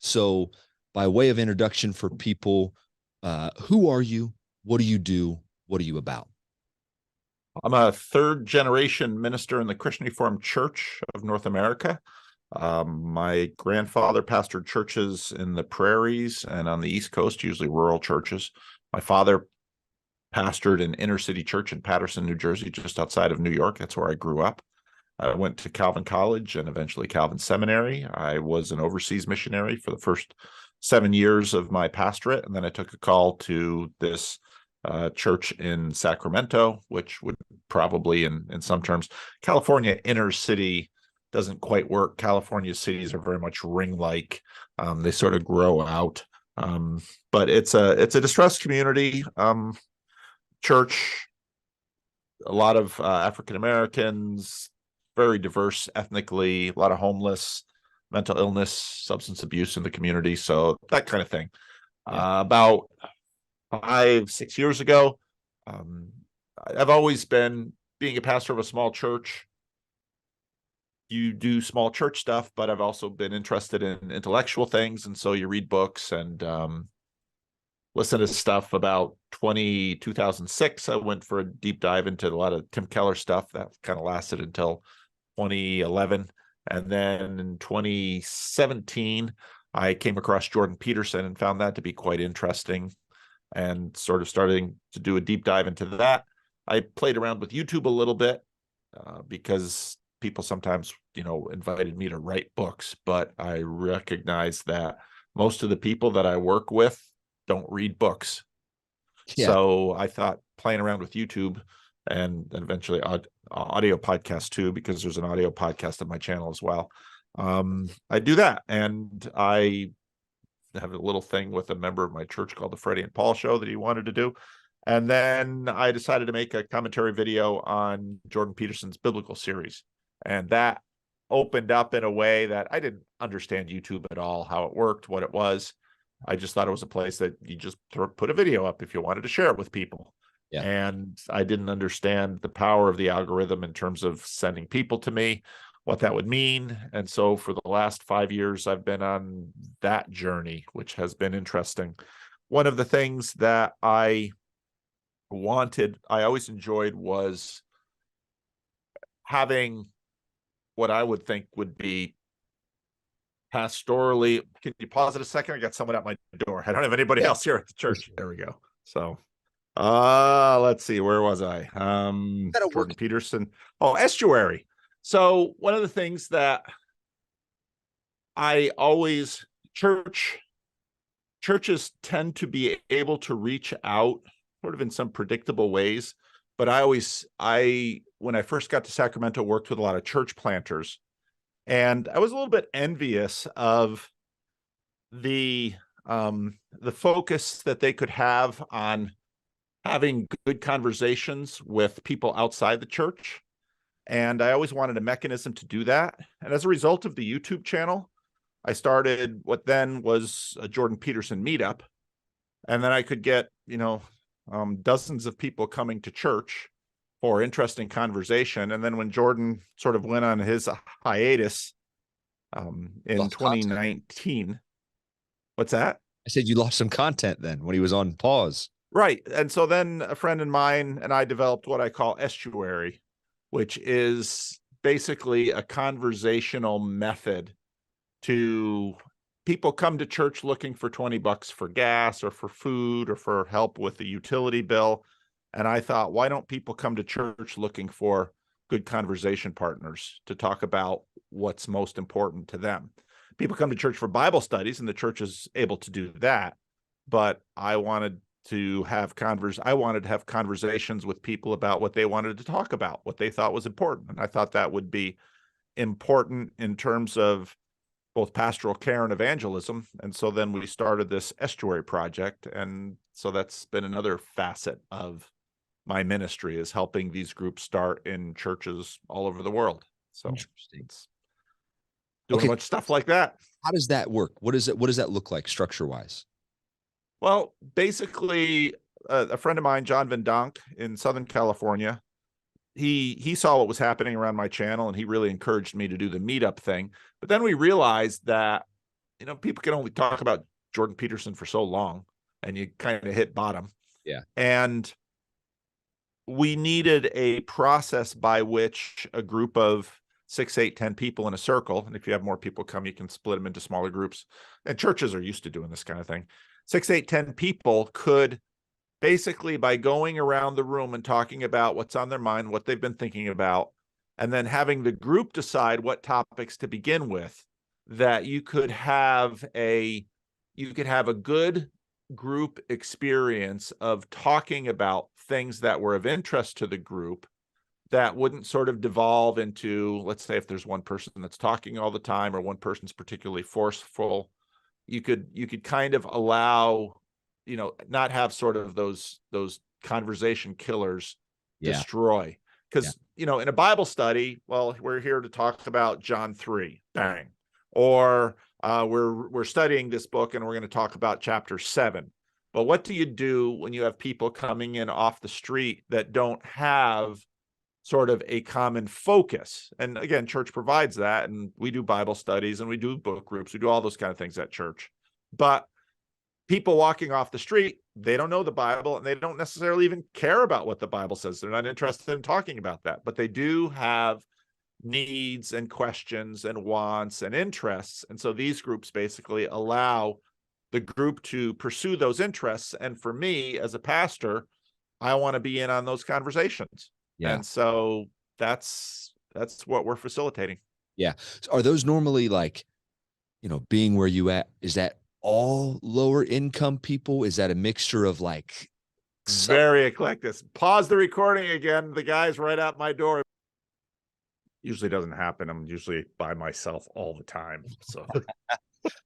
So, by way of introduction for people, who are you? What do you do? What are you about? I'm a third generation minister in the Christian Reformed Church of North America. My grandfather pastored churches in the prairies and on the East Coast, usually rural churches. My father pastored an inner city church in Paterson, New Jersey, just outside of New York. That's where I grew up. I went to Calvin College and eventually Calvin Seminary. I was an overseas missionary for the first 7 years of my pastorate, and then I took a call to this church in Sacramento, which would probably, in some terms, California inner city doesn't quite work. California cities are very much ring-like. They sort of grow out. But it's a distressed community church, a lot of African Americans, very diverse ethnically, a lot of homeless, mental illness, substance abuse in the community. So that kind of thing. Yeah. About 5-6 years ago, I've always been, being a pastor of a small church, you do small church stuff, but I've also been interested in intellectual things. And so you read books and listen to stuff. About 2006, I went for a deep dive into a lot of Tim Keller stuff that kind of lasted until 2011. And then in 2017, I came across Jordan Peterson and found that to be quite interesting and sort of starting to do a deep dive into that. I played around with YouTube a little bit because people sometimes, invited me to write books, but I recognize that most of the people that I work with don't read books. Yeah. So I thought playing around with YouTube and eventually audio podcast too, because there's an audio podcast on my channel as well. I do that, and I have a little thing with a member of my church called the Freddie and Paul Show that he wanted to do. And then I decided to make a commentary video on Jordan Peterson's biblical series. And that opened up in a way that I didn't understand YouTube at all, how it worked, what it was. I just thought it was a place that you just put a video up if you wanted to share it with people. Yeah. And I didn't understand the power of the algorithm in terms of sending people to me, what that would mean. And so for the last 5 years, I've been on that journey, which has been interesting. One of the things that I always enjoyed, was having what I would think would be pastorally. Can you pause it a second? I got someone at my door. I don't have anybody else here at the church. There we go. So let's see, where was I? Jordan Peterson. Oh, Estuary. So one of the things that I always, churches tend to be able to reach out sort of in some predictable ways. But when I first got to Sacramento, worked with a lot of church planters, and I was a little bit envious of the focus that they could have on having good conversations with people outside the church. And I always wanted a mechanism to do that. And as a result of the YouTube channel, I started what then was a Jordan Peterson meetup. And then I could get, dozens of people coming to church for interesting conversation. And then when Jordan sort of went on his hiatus in 2019, what's that? I said you lost some content then when he was on pause. Right. And so then a friend of mine and I developed what I call Estuary, which is basically a conversational method to people come to church looking for $20 for gas or for food or for help with the utility bill. And I thought, why don't people come to church looking for good conversation partners to talk about what's most important to them? People come to church for Bible studies, and the church is able to do that. But I wanted to have conversations with people about what they wanted to talk about, what they thought was important. And I thought that would be important in terms of both pastoral care and evangelism. And so then we started this Estuary project. And so that's been another facet of my ministry, is helping these groups start in churches all over the world. So interesting. Doing a bunch of stuff like that. How does that work? What does that look like structure wise? Well, basically, a friend of mine, John Van Donk in Southern California, he saw what was happening around my channel, and he really encouraged me to do the meetup thing. But then we realized that people can only talk about Jordan Peterson for so long, and you kind of hit bottom. Yeah. And we needed a process by which a group of 6, 8, 10 people in a circle, and if you have more people come, you can split them into smaller groups. And churches are used to doing this kind of thing. 6, 8, 10 people could basically, by going around the room and talking about what's on their mind, what they've been thinking about, and then having the group decide what topics to begin with, that you could have a good group experience of talking about things that were of interest to the group, that wouldn't sort of devolve into, let's say, if there's one person that's talking all the time or one person's particularly forceful, you could kind of allow, not have sort of those conversation killers destroy. Because in a Bible study, well, we're here to talk about John 3, bang, or we're studying this book and we're going to talk about chapter 7. But what do you do when you have people coming in off the street that don't have sort of a common focus? And again, church provides that, and we do Bible studies and we do book groups, we do all those kind of things at church. But people walking off the street, they don't know the Bible, and they don't necessarily even care about what the Bible says. They're not interested in talking about that, but they do have needs and questions and wants and interests. And so these groups basically allow the group to pursue those interests. And for me as a pastor, I want to be in on those conversations. Yeah. And so that's what we're facilitating. Yeah. So are those normally like, being where you at, is that all lower income people? Is that a mixture of like very eclectic? Pause the recording again. The guy's right out my door. Usually doesn't happen. I'm usually by myself all the time. So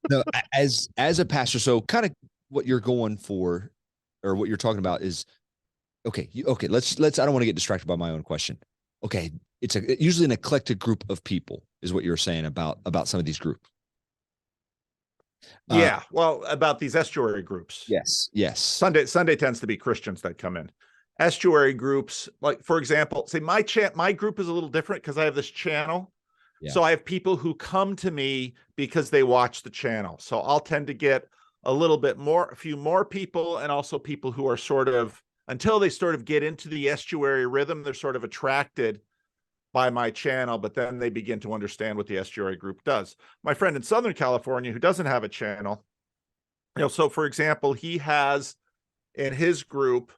no, as a pastor, so kind of what you're going for, or what you're talking about is, okay, let's I don't want to get distracted by my own question. Okay, it's usually an eclectic group of people is what you're saying about some of these groups. Yeah, well, about these estuary groups. Yes. Sunday tends to be Christians that come in. Estuary groups, like for example, say my group is a little different because I have this channel. Yeah. So I have people who come to me because they watch the channel. So I'll tend to get a few more people, and also people who are sort of, until they sort of get into the estuary rhythm, they're sort of attracted by my channel, but then they begin to understand what the estuary group does. My friend in Southern California who doesn't have a channel, so for example, he has in his group,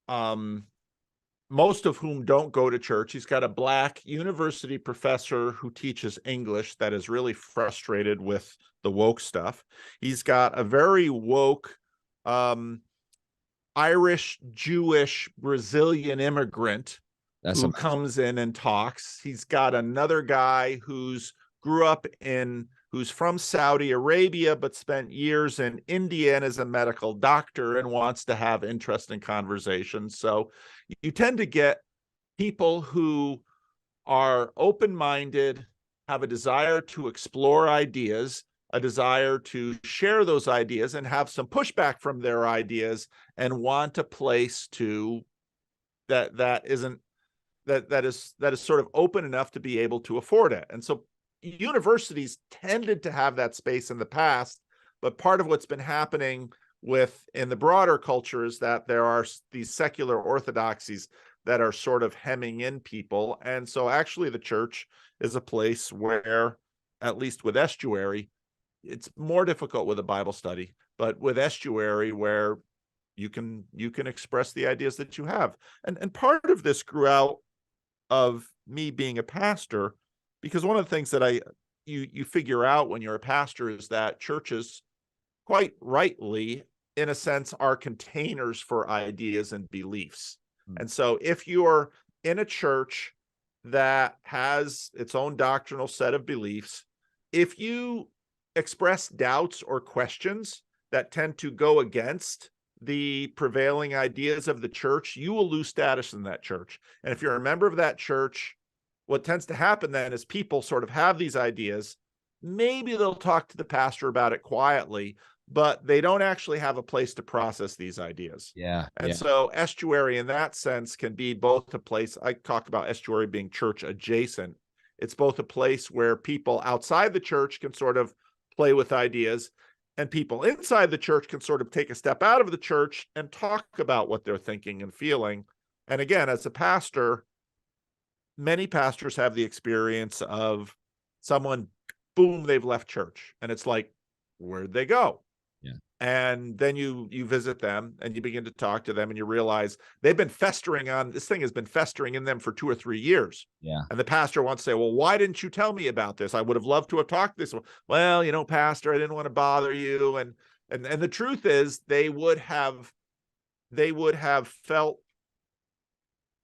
most of whom don't go to church. He's got a Black university professor who teaches English that is really frustrated with the woke stuff. He's got a very woke Irish, Jewish, Brazilian immigrant who comes in and talks. He's got another guy who's from Saudi Arabia, but spent years in India and is a medical doctor and wants to have interesting conversations. So you tend to get people who are open-minded, have a desire to explore ideas, a desire to share those ideas and have some pushback from their ideas, and want a place to that is sort of open enough to be able to afford it. And so universities tended to have that space in the past, but part of what's been happening in the broader culture is that there are these secular orthodoxies that are sort of hemming in people. And so actually the church is a place where, at least with Estuary, it's more difficult with a Bible study, but with Estuary, where you can express the ideas that you have. And part of this grew out of me being a pastor, because one of the things that you figure out when you're a pastor is that churches, quite rightly, in a sense, are containers for ideas and beliefs. And so if you're in a church that has its own doctrinal set of beliefs, if you express doubts or questions that tend to go against the prevailing ideas of the church, you will lose status in that church. And if you're a member of that church, what tends to happen then is people sort of have these ideas. Maybe they'll talk to the pastor about it quietly, but they don't actually have a place to process these ideas. Yeah. And so Estuary in that sense can be both a place, I talk about Estuary being church adjacent. It's both a place where people outside the church can sort of play with ideas, and people inside the church can sort of take a step out of the church and talk about what they're thinking and feeling. And again, as a pastor, many pastors have the experience of someone, boom, they've left church. And it's like, where'd they go? Yeah. And then you visit them and you begin to talk to them and you realize they've been festering on, this thing has been festering in them for 2 or 3 years. Yeah. And the pastor wants to say, well, why didn't you tell me about this? I would have loved to have talked this. Well, pastor, I didn't want to bother you. And the truth is they would have felt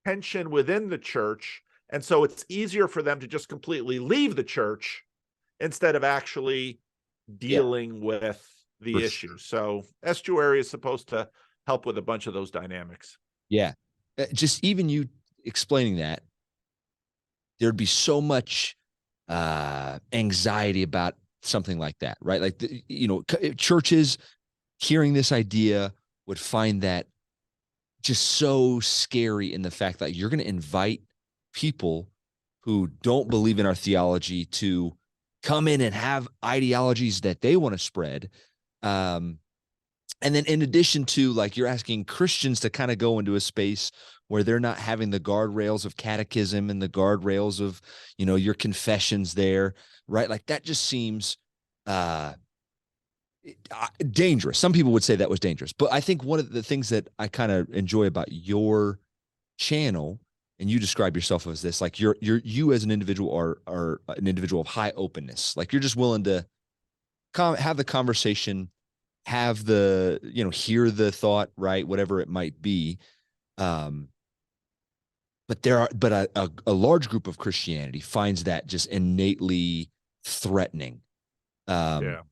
tension within the church. And so it's easier for them to just completely leave the church instead of actually dealing with the issue. Sure. So Estuary is supposed to help with a bunch of those dynamics. Yeah. Just even you explaining that, there'd be so much anxiety about something like that, right? Like, churches hearing this idea would find that just so scary in the fact that you're going to invite people who don't believe in our theology to come in and have ideologies that they want to spread. And then in addition to, like, you're asking Christians to kind of go into a space where they're not having the guardrails of catechism and the guardrails of, your confessions there, right? Like, that just seems dangerous. Some people would say that was dangerous, but I think one of the things that I kind of enjoy about your channel, and you describe yourself as this, like you as an individual are an individual of high openness. Like, you're just willing to have the conversation, have the, hear the thought, right? Whatever it might be. But a large group of Christianity finds that just innately threatening. Yeah.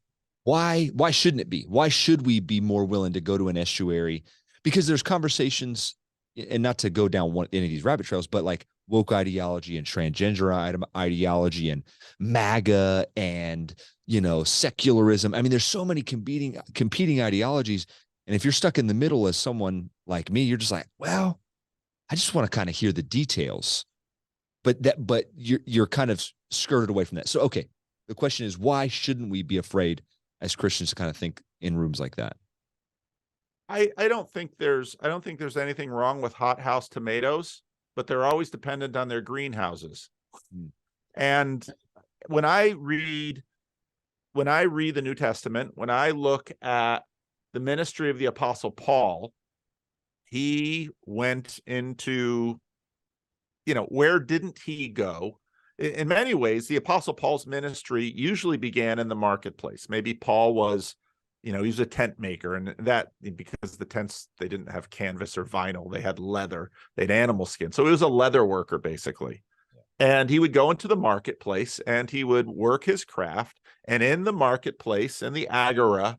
Why shouldn't it be? Why should we be more willing to go to an estuary? Because there's conversations, and not to go down any of these rabbit trails, but like woke ideology and transgender ideology and MAGA and, secularism. I mean, there's so many competing ideologies. And if you're stuck in the middle as someone like me, you're just like, well, I just want to kind of hear the details, but you're kind of skirted away from that. So, okay. The question is, why shouldn't we be afraid as Christians to kind of think in rooms like that? I don't think there's anything wrong with hothouse tomatoes, but they're always dependent on their greenhouses. And when I read the New Testament, when I look at the ministry of the Apostle Paul, he went into, where didn't he go? In many ways, the Apostle Paul's ministry usually began in the marketplace. Maybe Paul was, he was a tent maker, and that, because the tents, they didn't have canvas or vinyl, they had leather, they had animal skin. So he was a leather worker, basically. And he would go into the marketplace and he would work his craft. And in the marketplace, in the agora,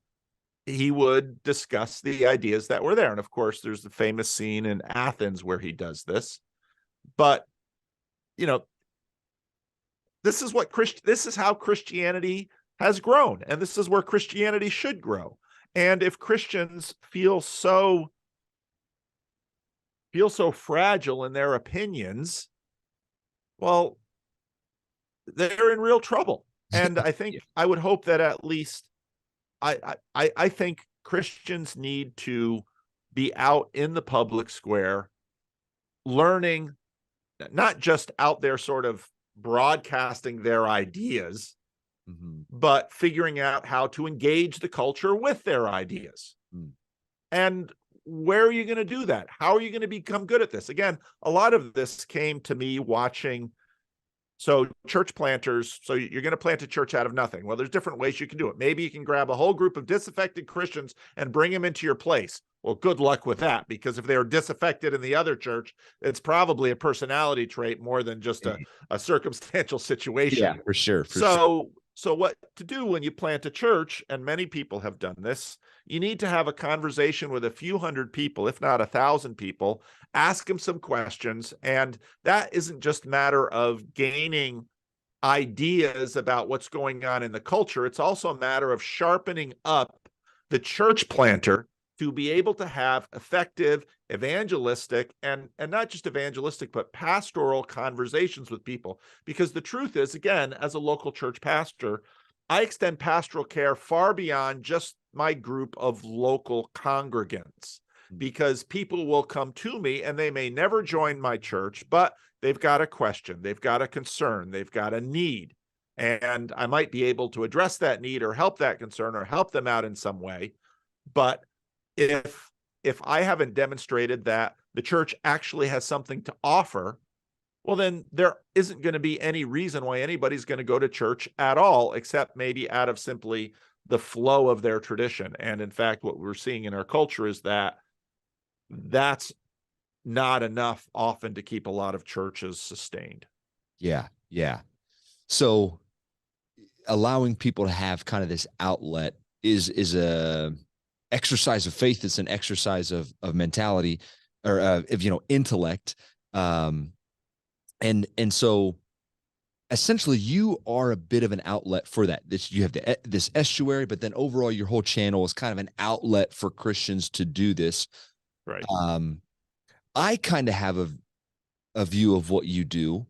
he would discuss the ideas that were there. And of course, there's the famous scene in Athens where he does this. But, this is how Christianity has grown, and this is where Christianity should grow. And if Christians feel so fragile in their opinions, well, they're in real trouble. And I think I would hope that at least I think Christians need to be out in the public square, learning, not just out there sort of broadcasting their ideas, but figuring out how to engage the culture with their ideas. And where are you going to do that? How are you going to become good at this? Again, a lot of this came to me watching. So church planters, so you're going to plant a church out of nothing. Well, there's different ways you can do it. Maybe you can grab a whole group of disaffected Christians and bring them into your place. Well, good luck with that, because if they are disaffected in the other church, it's probably a personality trait more than just a circumstantial situation. Yeah, for sure. So what to do when you plant a church, and many people have done this, you need to have a conversation with a few hundred people, if not 1,000 people, ask them some questions. And that isn't just a matter of gaining ideas about what's going on in the culture. It's also a matter of sharpening up the church planter to be able to have effective evangelistic and not just evangelistic, but pastoral conversations with people. Because the truth is, again, as a local church pastor, I extend pastoral care far beyond just my group of local congregants, because people will come to me and they may never join my church, but they've got a question, they've got a concern, they've got a need, and I might be able to address that need or help that concern or help them out in some way. But if I haven't demonstrated that the church actually has something to offer, well, then there isn't going to be any reason why anybody's going to go to church at all, except maybe out of simply the flow of their tradition. And in fact, what we're seeing in our culture is that that's not enough often to keep a lot of churches sustained. Yeah. Yeah. So allowing people to have kind of this outlet is a exercise of faith. It's an exercise of mentality, or of, intellect. And so essentially you are a bit of an outlet for that. You have this estuary, but then overall your whole channel is kind of an outlet for Christians to do this. Right. I kind of have a view of what you do.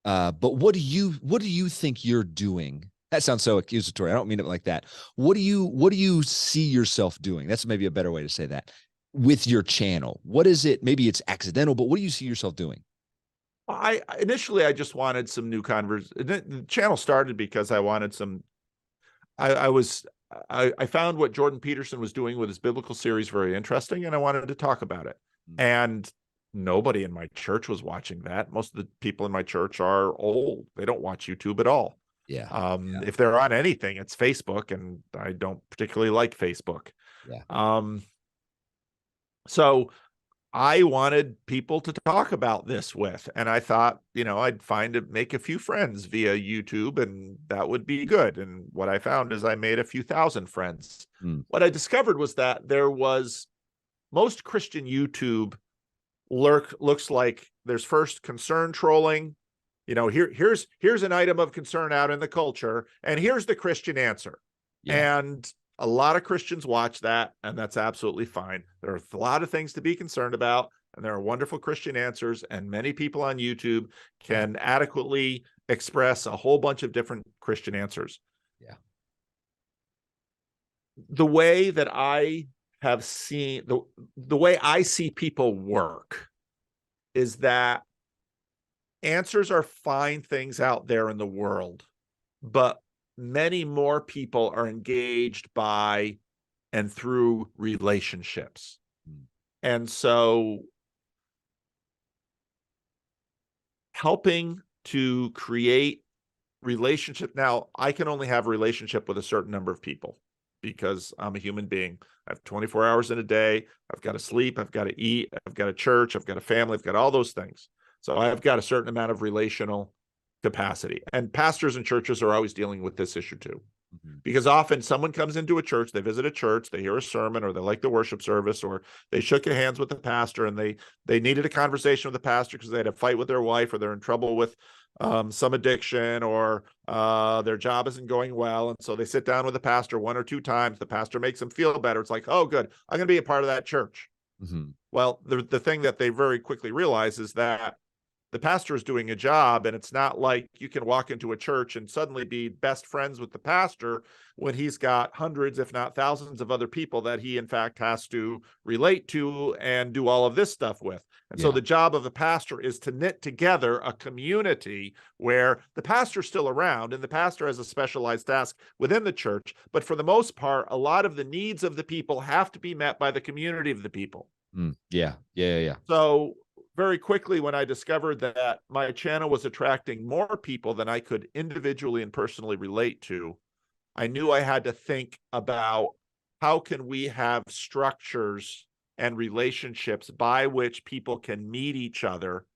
But what do you think you're doing? That sounds so accusatory. I don't mean it like that. What do you see yourself doing? That's maybe a better way to say that. With your channel, what is it? Maybe it's accidental, but what do you see yourself doing? Initially I just wanted some new converts. The channel started because I wanted some. I found what Jordan Peterson was doing with his biblical series very interesting, and I wanted to talk about it. And nobody in my church was watching that. Most of the people in my church are old. They don't watch YouTube at all. Yeah. If they're on anything, it's Facebook, and I don't particularly like Facebook. Yeah. So I wanted people to talk about this with, and I thought, I'd make a few friends via YouTube, and that would be good. And what I found is I made a few thousand friends. What I discovered was that most Christian YouTube looks like there's first concern trolling. Here's an item of concern out in the culture, and here's the Christian answer. Yeah. And a lot of Christians watch that, and that's absolutely fine. There are a lot of things to be concerned about, and there are wonderful Christian answers, and many people on YouTube can adequately express a whole bunch of different Christian answers. Yeah. The way that I have seen, the way I see people work is that answers are fine things out there in the world, but many more people are engaged by and through relationships. And so helping to create relationship. Now, I can only have a relationship with a certain number of people because I'm a human being. I have 24 hours in a day. I've got to sleep. I've got to eat. I've got a church. I've got a family. I've got all those things. So I've got a certain amount of relational capacity. And pastors and churches are always dealing with this issue too. Because often someone comes into a church, they visit a church, they hear a sermon, or they like the worship service, or they shook hands with the pastor, and they needed a conversation with the pastor because they had a fight with their wife, or they're in trouble with some addiction, or their job isn't going well. And so they sit down with the pastor one or two times. The pastor makes them feel better. It's like, oh, good, I'm going to be a part of that church. Well, the thing that they very quickly realize is that the pastor is doing a job, and it's not like you can walk into a church and suddenly be best friends with the pastor when he's got hundreds, if not thousands, of other people that he in fact has to relate to and do all of this stuff with. And so the job of the pastor is to knit together a community where the pastor's still around and the pastor has a specialized task within the church. But for the most part, a lot of the needs of the people have to be met by the community of the people. Yeah. So very quickly, when I discovered that my channel was attracting more people than I could individually and personally relate to, I knew I had to think about how can we have structures and relationships by which people can meet each other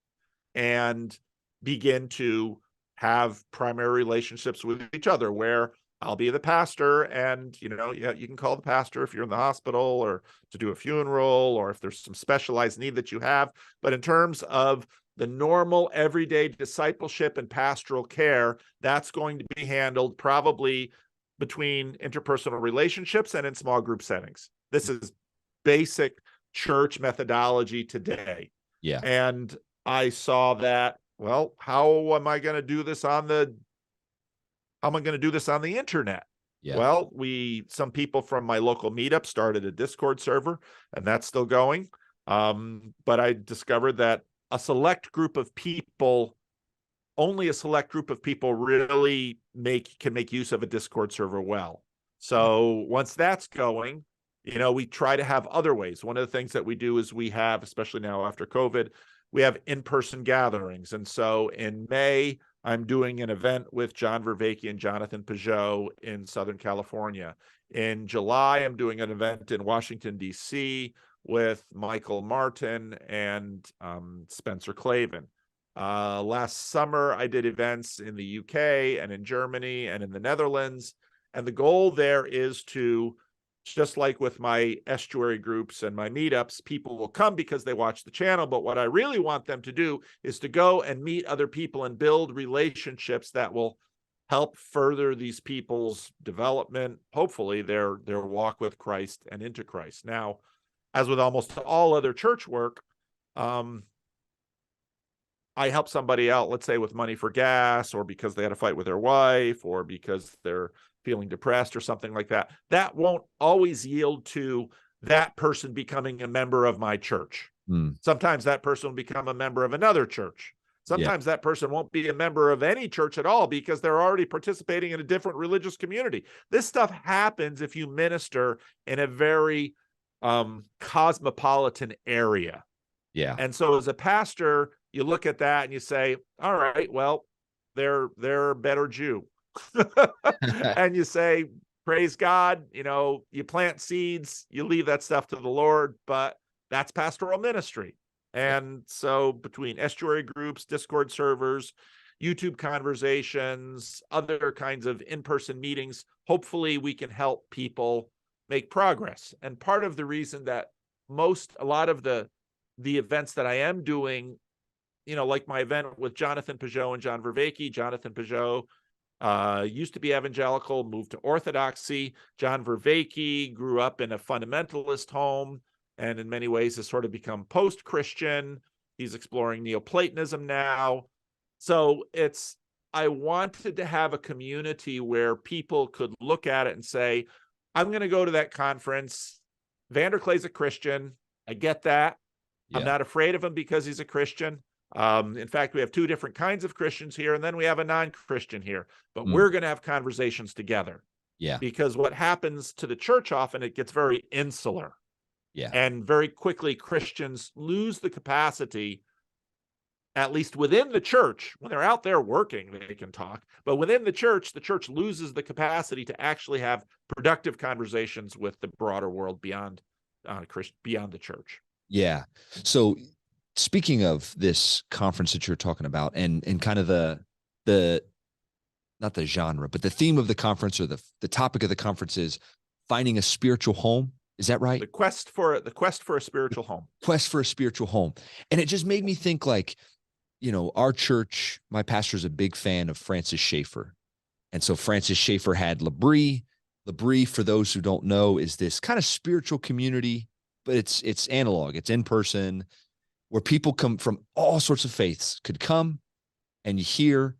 and begin to have primary relationships with each other, where I'll be the pastor, and you can call the pastor if you're in the hospital or to do a funeral, or if there's some specialized need that you have. But in terms of the normal everyday discipleship and pastoral care, that's going to be handled probably between interpersonal relationships and in small group settings. This is basic church methodology today. Yeah. And I saw that, well, how am I going to do this how how am I going to do this on the internet? Yeah. Well, some people from my local meetup started a Discord server, and that's still going. But I discovered that only a select group of people really can make use of a Discord server well. So once that's going, we try to have other ways. One of the things that we do is we have, especially now after COVID, we have in-person gatherings. And so in May, I'm doing an event with John Vervaeke and Jonathan Peugeot in Southern California. In July, I'm doing an event in Washington, D.C. with Michael Martin and Spencer Clavin. Last summer, I did events in the UK and in Germany and in the Netherlands. And the goal there is to, just like with my estuary groups and my meetups, people will come because they watch the channel. But what I really want them to do is to go and meet other people and build relationships that will help further these people's development, hopefully their walk with Christ and into Christ. Now, as with almost all other church work, I help somebody out, let's say with money for gas, or because they had a fight with their wife, or because they're feeling depressed or something like that. That won't always yield to that person becoming a member of my church. Sometimes that person will become a member of another church. Sometimes that person won't be a member of any church at all because they're already participating in a different religious community. This stuff happens if you minister in a very cosmopolitan area. Yeah. And so as a pastor, you look at that and you say, all right, well, they're a better Jew. And you say, praise God, you plant seeds, you leave that stuff to the Lord, but that's pastoral ministry. And so between estuary groups, Discord servers, YouTube conversations, other kinds of in-person meetings, hopefully we can help people make progress. And part of the reason that a lot of the events that I am doing, like my event with Jonathan Peugeot and John Vervaeke. Jonathan Peugeot used to be evangelical, moved to Orthodoxy. John Vervaeke grew up in a fundamentalist home and in many ways has sort of become post-Christian. He's exploring Neoplatonism now. So I wanted to have a community where people could look at it and say, I'm going to go to that conference. Vanderklay's a Christian. I get that. I'm not afraid of him because he's a Christian. In fact, we have two different kinds of Christians here, and then we have a non-Christian here. But we're going to have conversations together. Yeah. Because what happens to the church often, it gets very insular. Yeah. And very quickly, Christians lose the capacity, at least within the church. When they're out there working, they can talk. But within the church loses the capacity to actually have productive conversations with the broader world beyond the church. Yeah. So speaking of this conference that you're talking about and kind of the not the genre, but the theme of the conference or the topic of the conference is finding a spiritual home. Is that right? The quest for a spiritual home. Quest for a spiritual home. And it just made me think our church, my pastor's a big fan of Francis Schaeffer. And so Francis Schaeffer had L'Abri. L'Abri, for those who don't know, is this kind of spiritual community, but it's analog. It's in person, where people come from all sorts of faiths could come and you hear,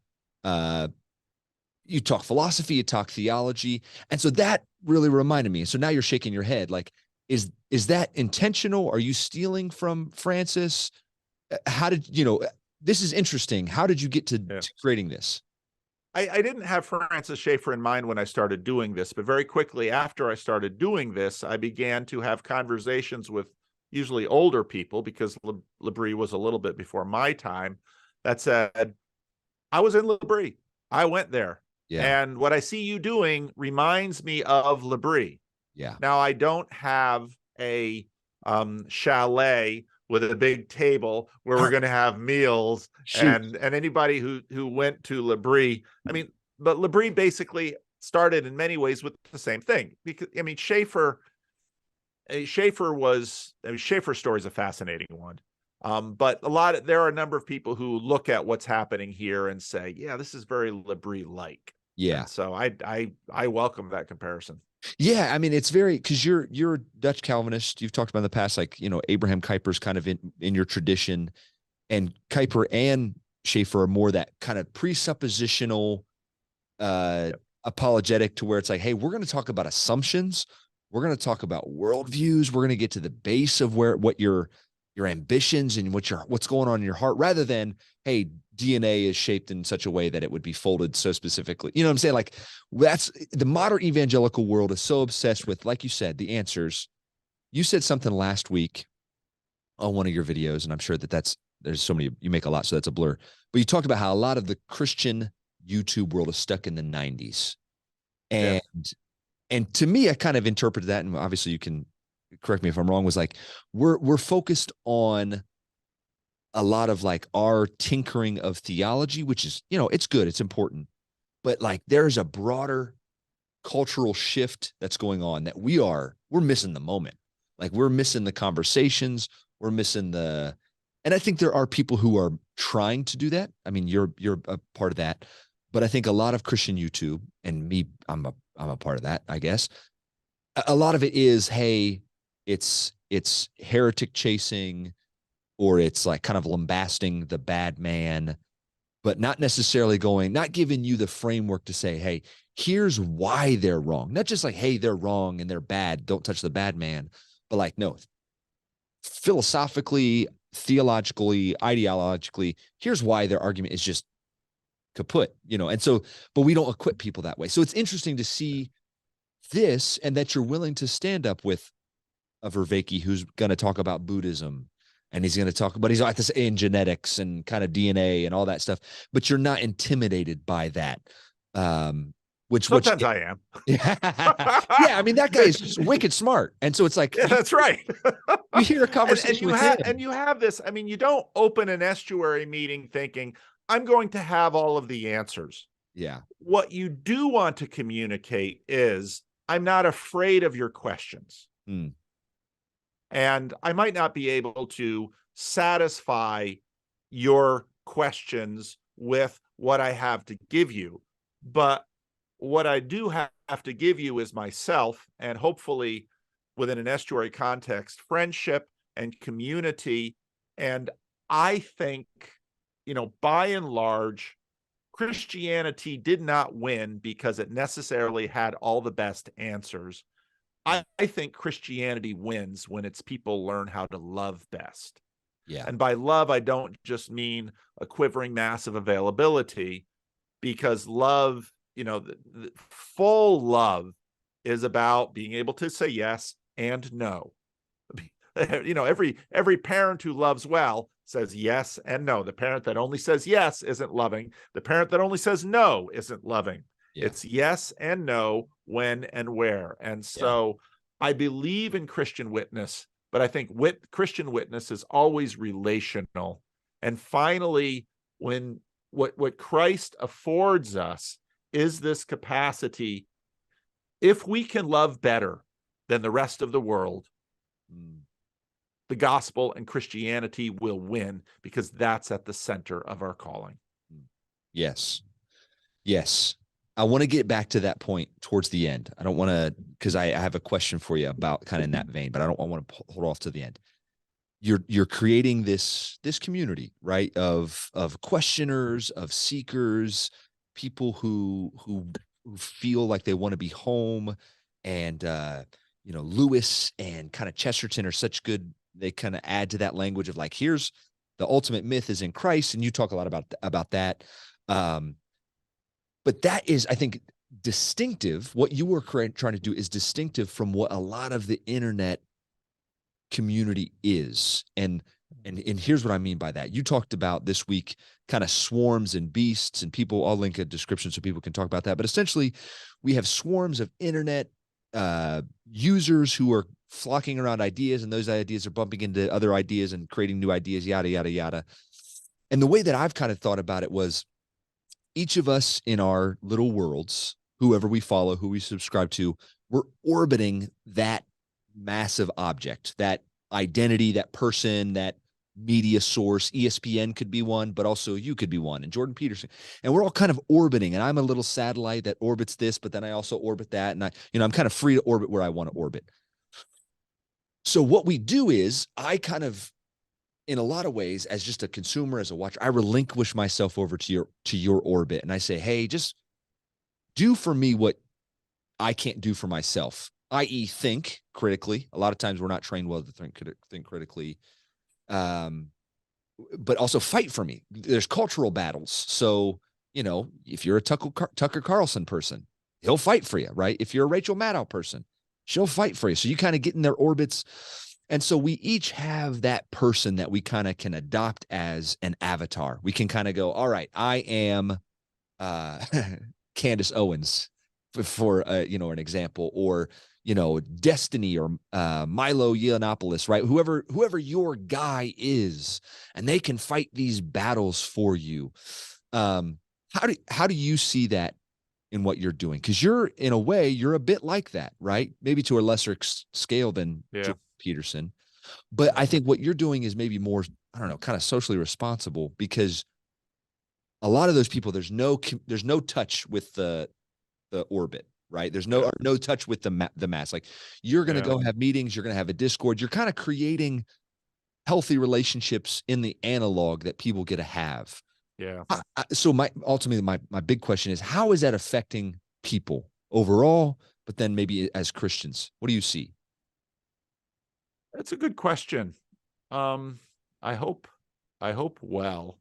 you talk philosophy, you talk theology. And so that really reminded me. So now you're shaking your head. Like, is that intentional? Are you stealing from Francis? How did, this is interesting. How did you get to creating this? I didn't have Francis Schaeffer in mind when I started doing this, but very quickly after I started doing this, I began to have conversations with usually older people, because L'Abri was a little bit before my time, that said, I was in L'Abri. I went there. Yeah. And what I see you doing reminds me of L'Abri. Yeah. Now, I don't have a chalet with a big table where we're going to have meals. And anybody who went to L'Abri, but L'Abri basically started in many ways with the same thing. Because Schaeffer's story is a fascinating one. But there are a number of people who look at what's happening here and say, yeah, this is very L'Abri-like. Yeah. And so I welcome that comparison. Yeah. It's very, because you're a Dutch Calvinist. You've talked about in the past, Abraham Kuyper's kind of in your tradition, and Kuyper and Schaeffer are more that kind of presuppositional, apologetic to where it's like, hey, we're going to talk about assumptions. We're going to talk about worldviews. We're going to get to the base of what your ambitions and what's going on in your heart, rather than, hey, DNA is shaped in such a way that it would be folded so specifically. You know what I'm saying? Like, that's the modern evangelical world is so obsessed with, like you said, the answers. You said something last week on one of your videos, and I'm sure there's so many, you make a lot, so that's a blur. But you talked about how a lot of the Christian YouTube world is stuck in the 90s. And and to me, I kind of interpreted that, and obviously you can correct me if I'm wrong, was like, we're focused on a lot of like our tinkering of theology, which is, it's good, it's important. But like there's a broader cultural shift that's going on that we're missing the moment. Like we're missing the conversations, we're missing and I think there are people who are trying to do that. I mean, you're a part of that, but I think a lot of Christian YouTube, and me, I'm a part of that, I guess. A lot of it is, hey, it's heretic chasing, or it's like kind of lambasting the bad man, but not necessarily not giving you the framework to say, hey, here's why they're wrong. Not just like, hey, they're wrong and they're bad, don't touch the bad man, but like, no, philosophically, theologically, ideologically, here's why their argument is just kaput, and so, but we don't equip people that way. So it's interesting to see this, and that you're willing to stand up with a Vervaeke who's going to talk about Buddhism, and he's going to talk about, he's like this in genetics and kind of DNA and all that stuff, but you're not intimidated by that. Which sometimes I am. Yeah, I mean, that guy is just wicked smart. And so it's like, yeah, that's right. You hear a conversation and you have this, I mean, you don't open an estuary meeting thinking, I'm going to have all of the answers. Yeah. What you do want to communicate is, I'm not afraid of your questions. And I might not be able to satisfy your questions with what I have to give you, but what I do have to give you is myself, and hopefully within an estuary context, friendship and community. And I think, by and large, Christianity did not win because it necessarily had all the best answers. I think Christianity wins when its people learn how to love best. Yeah. And by love, I don't just mean a quivering mass of availability, because love, the full love is about being able to say yes and no. Every parent who loves well says yes and no. The parent that only says yes isn't loving. The parent that only says no isn't loving. Yeah. It's yes and no, when and where. And so I believe in Christian witness, but I think Christian witness is always relational. And finally, when what Christ affords us is this capacity, if we can love better than the rest of the world, the gospel and Christianity will win, because that's at the center of our calling. Yes. I want to get back to that point towards the end. I don't want to, because I have a question for you about kind of in that vein, but I want to hold off to the end. You're creating this community, right? Of questioners, of seekers, people who feel like they want to be home. And Lewis and kind of Chesterton are such good, they kind of add to that language of like, here's the ultimate myth is in Christ, and you talk a lot about that. But that is, I think, distinctive. What you were trying to do is distinctive from what a lot of the internet community is. And here's what I mean by that. You talked about this week kind of swarms and beasts, and people, I'll link a description so people can talk about that. But essentially, we have swarms of internet users who are flocking around ideas, and those ideas are bumping into other ideas and creating new ideas, yada, yada, yada. And the way that I've kind of thought about it was, each of us in our little worlds, whoever we follow, who we subscribe to, we're orbiting that massive object, that identity, that person, that media source. ESPN could be one, but also you could be one, and Jordan Peterson. And we're all kind of orbiting, and I'm a little satellite that orbits this, but then I also orbit that. And I'm kind of free to orbit where I want to orbit. So what we do is, I kind of, in a lot of ways, as just a consumer, as a watcher, I relinquish myself over to your orbit, and I say, hey, just do for me what I can't do for myself, i.e., think critically. A lot of times we're not trained well to think critically, but also fight for me. There's cultural battles. So, if you're a Tucker Carlson person, he'll fight for you, right? If you're a Rachel Maddow person, she'll fight for you. So you kind of get in their orbits. And so we each have that person that we kind of can adopt as an avatar. We can kind of go, all right, I am Candace Owens for an example, or Destiny, or Milo Yiannopoulos, right? Whoever your guy is, and they can fight these battles for you. How do you see that in what you're doing? Because in a way, you're a bit like that, right? Maybe to a lesser scale than Jordan Peterson. But I think what you're doing is maybe more, I don't know, kind of socially responsible, because a lot of those people, there's no touch with the orbit, right? There's no touch with the mass. Like, you're going to go have meetings, you're going to have a Discord, you're kind of creating healthy relationships in the analog that people get to have. Yeah. So ultimately my big question is, how is that affecting people overall, but then maybe as Christians? What do you see? That's a good question. I hope well.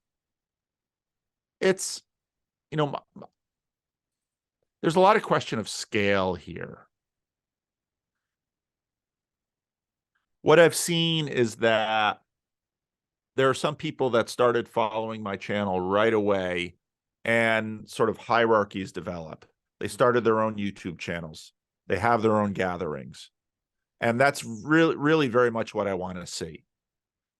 It's, there's a lot of question of scale here. What I've seen is that there are some people that started following my channel right away, and sort of hierarchies develop. They started their own YouTube channels. They have their own gatherings. And that's really, really very much what I want to see.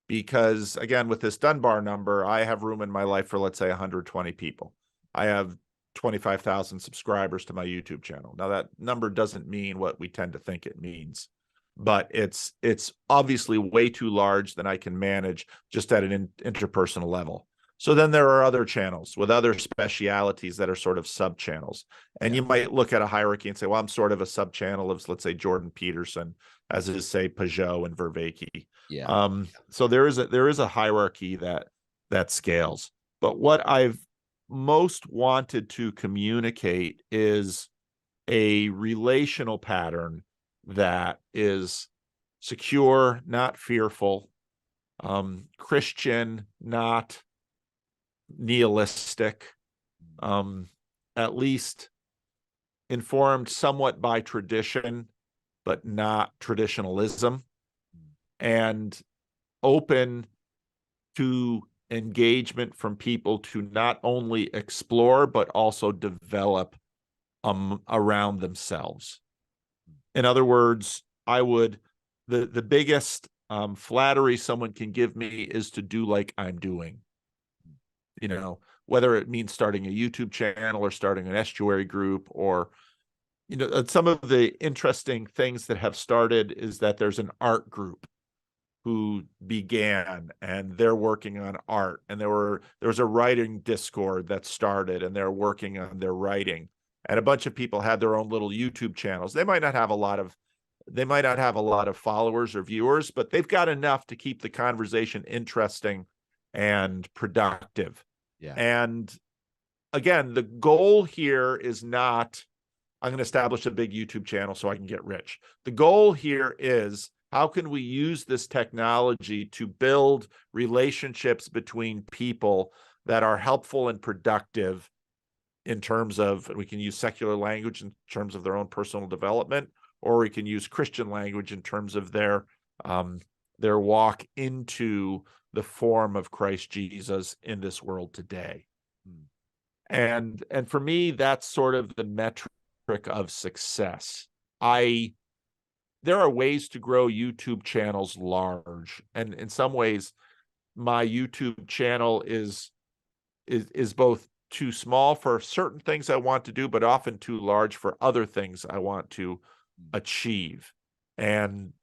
Because again, with this Dunbar number, I have room in my life for, let's say, 120 people. I have 25,000 subscribers to my YouTube channel. Now, that number doesn't mean what we tend to think it means, but it's obviously way too large than I can manage just at an interpersonal level. So then there are other channels with other specialities that are sort of sub channels. And you might look at a hierarchy and say, well, I'm sort of a sub channel of, let's say, Jordan Peterson, as is, say, Peugeot and Vervaeke. So there is a hierarchy that scales. But what I've most wanted to communicate is a relational pattern that is secure, not fearful, Christian, not nihilistic, at least informed somewhat by tradition, but not traditionalism, and open to engagement from people to not only explore, but also develop around themselves. In other words, the biggest flattery someone can give me is to do like I'm doing. Whether it means starting a YouTube channel or starting an Estuary group, or, some of the interesting things that have started is that there's an art group who began, and they're working on art, and there was a writing Discord that started, and they're working on their writing, and a bunch of people had their own little YouTube channels. They might not have a lot of followers or viewers, but they've got enough to keep the conversation interesting and productive. And again, the goal here is not, I'm going to establish a big YouTube channel so I can get rich. The goal here is, how can we use this technology to build relationships between people that are helpful and productive, in terms of, we can use secular language in terms of their own personal development, or we can use Christian language in terms of their walk into the form of Christ Jesus in this world today. And for me, that's sort of the metric of success. There are ways to grow YouTube channels large, and in some ways, my YouTube channel is both too small for certain things I want to do, but often too large for other things I want to achieve. And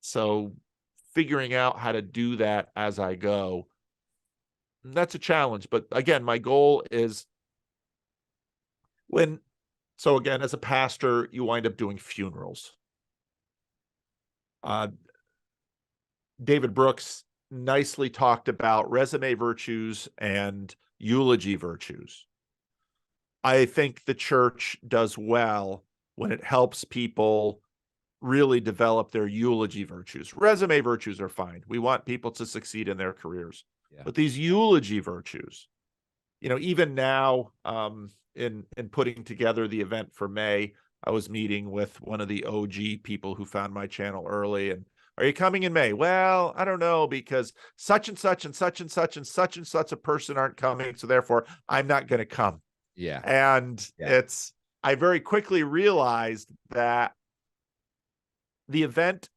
so figuring out how to do that as I go, that's a challenge. But again, my goal is, again, as a pastor, you wind up doing funerals. David Brooks nicely talked about resume virtues and eulogy virtues. I think the church does well when it helps people really develop their eulogy virtues. Resume virtues are fine. We want people to succeed in their careers. Yeah. But these eulogy virtues, even now, in putting together the event for May, I was meeting with one of the OG people who found my channel early. And are you coming in May? Well, I don't know, because such and such and such and such and such and such a person aren't coming. So therefore, I'm not going to come. Yeah. And I very quickly realized that the event